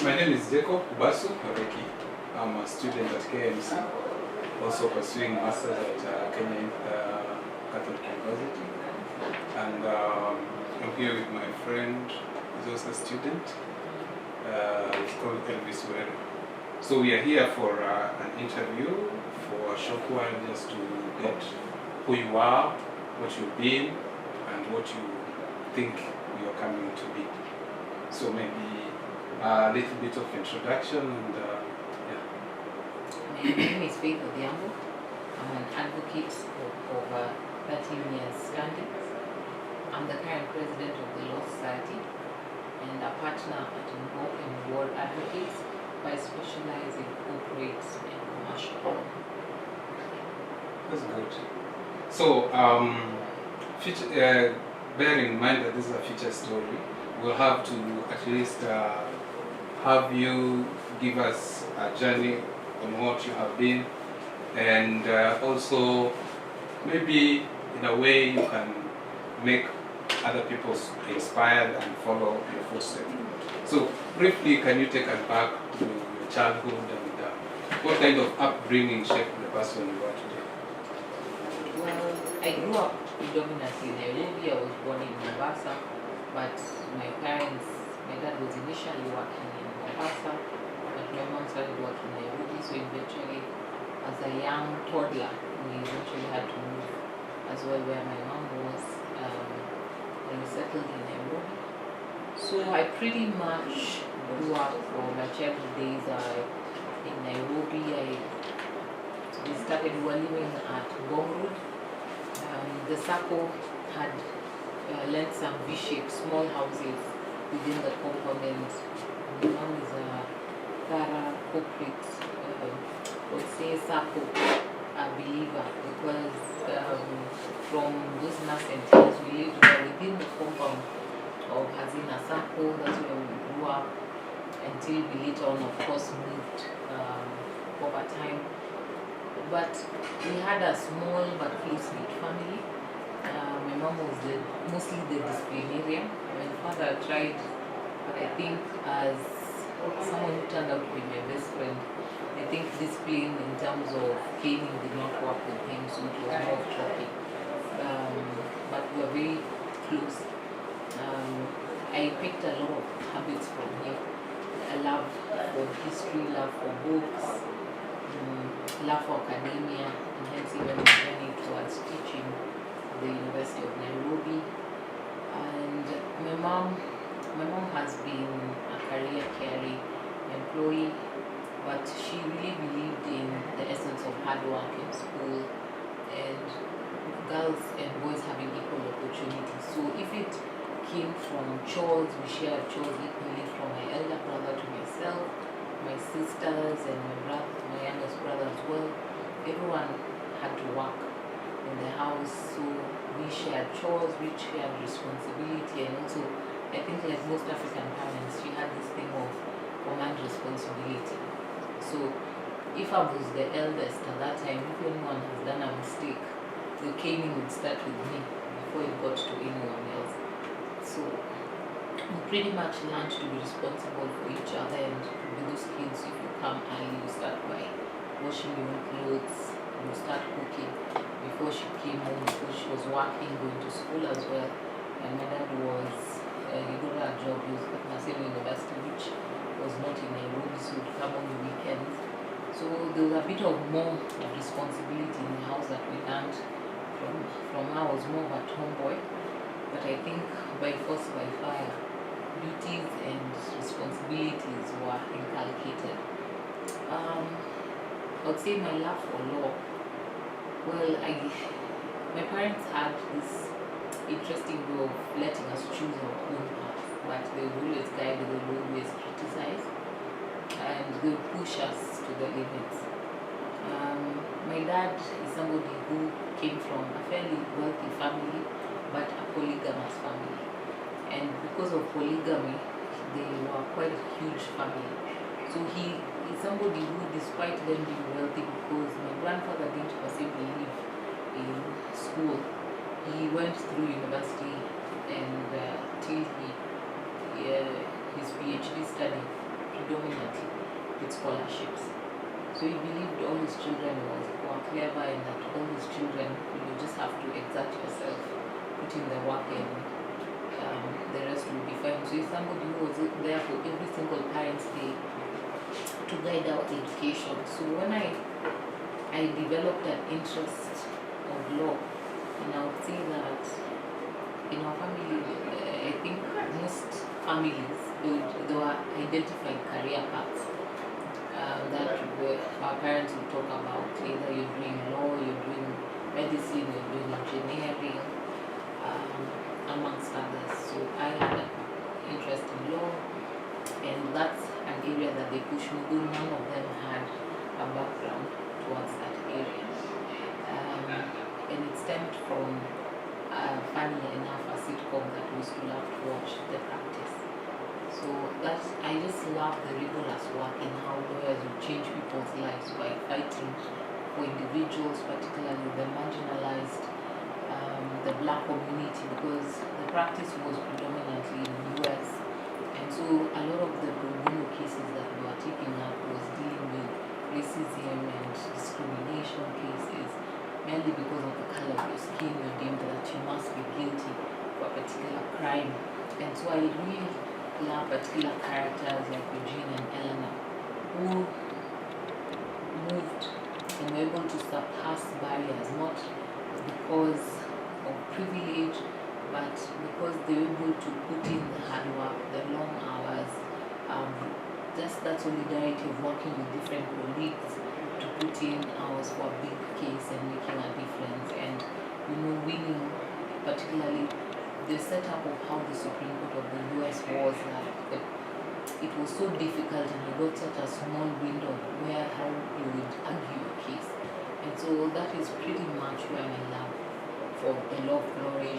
My name is Jacob Kubasu Koreki. I'm a student at KMC, also pursuing masters at Kenya Catholic University. And I'm here with my friend, who's also a student. It's called Elvis Were. So we are here for an interview, for a short while, just to get who you are, what you've been, and what you think you are coming to be. So maybe a little bit of introduction and yeah. My name is Faith Odhiambo. I'm an advocate of over 13 years standing. I'm the current president of the Law Society and a partner at Open World Advocates, by specializing in corporate and commercial law. That's good. So, bear in mind that this is a future story. We'll have to at least have you give us a journey on what you have been, and also maybe in a way you can make other people inspired and follow your footsteps. So briefly, can you take us back to your childhood and what kind of upbringing shaped the person you are today? Well, I grew up predominantly in Nairobi. I was born in Mombasa, but my dad was initially working in Mombasa, but my mom started working in Nairobi, so eventually, as a young toddler, we eventually had to move as well where my mom was, and we settled in Nairobi. So I pretty much grew up from my childhood days in Nairobi. We were living at Bong Road. The circle had lent some V-shaped small houses within the compound, and my mom is a thorough corporate, let's say circle believer, because from those nascent years we lived within the compound of Hazina Circle. That's where we grew up until we later on, of course, moved over time. But we had a small but close-knit family. My mom was mostly the disciplinarian. My father tried, but I think as someone who turned out to be my best friend, I think discipline in terms of caning did not work with him, so it was more of talking. But we were very close. I picked a lot of habits from him. A love for history, love for books, love for academia, and hence even my journey towards teaching at the University of Nairobi. And my mom has been a career caring employee, but she really believed in the essence of hard work in school and girls and boys having equal opportunities. So if it came from chores, we shared chores equally, from my elder brother to myself, my sisters and my youngest brother as well. Everyone had to work in the house, so we shared chores, we shared responsibility, and also I think like most African parents, she had this thing of command responsibility. So if I was the eldest at that time, if anyone has done a mistake, the caning would start with me before it got to anyone else. So we pretty much learned to be responsible for each other, and to be those kids, if you come early, you start by washing your own clothes, you start cooking. Before she came home, because she was working, going to school as well, and my dad was, he got a job, he was at Maseno University, which was not in Nairobi, so he would come on the weekends. So there was a bit of more responsibility in the house that we learned from her. I was more of a tomboy, but I think by force, by fire, duties and responsibilities were inculcated. I would say my love for law. Well, my parents had this interesting way of letting us choose our own path, but they would always guide, they would always criticize, and they would push us to the limits. My dad is somebody who came from a fairly wealthy family, but a polygamous family. And because of polygamy, they were quite a huge family. So he is somebody who, despite them being wealthy, because my grandfather didn't per se believe in school, he went through university and till his PhD study with scholarships. So he believed all his children were clever and that all his children, you just have to exert yourself, put in the work, and the rest will be fine. So he's somebody who was there for every single parent's day to guide our education. So when I developed an interest of law, and I would say that in our family, I think most families, they were identified career paths that our parents would talk about. Either you're doing law, you're doing medicine, you're doing engineering, amongst others. So I had an interest in law, and that's an area that they pushed me, though none of them had a background towards that area. And it stemmed from, funny enough, a sitcom that we used to love to watch, The Practice. So that's, I just love the rigorous work in how lawyers will change people's lives by fighting for individuals, particularly the marginalized, the black community, because The Practice was predominantly in the US. And so a lot of the pro bono cases that we were taking up was dealing with racism and discrimination cases, mainly because of the color of your skin. You're deemed that you must be guilty for a particular crime. And so I really love particular characters like Eugene and Eleanor, who moved and were able to surpass barriers, not because of privilege, but because they were able to put in the hard work, the long hours, just that solidarity of working with different colleagues to put in hours for a big case and making a difference, and winning. Particularly the setup of how the Supreme Court of the US was, that it was so difficult, and you got such a small window where how you would argue your case. And so that is pretty much where my love for the law of glory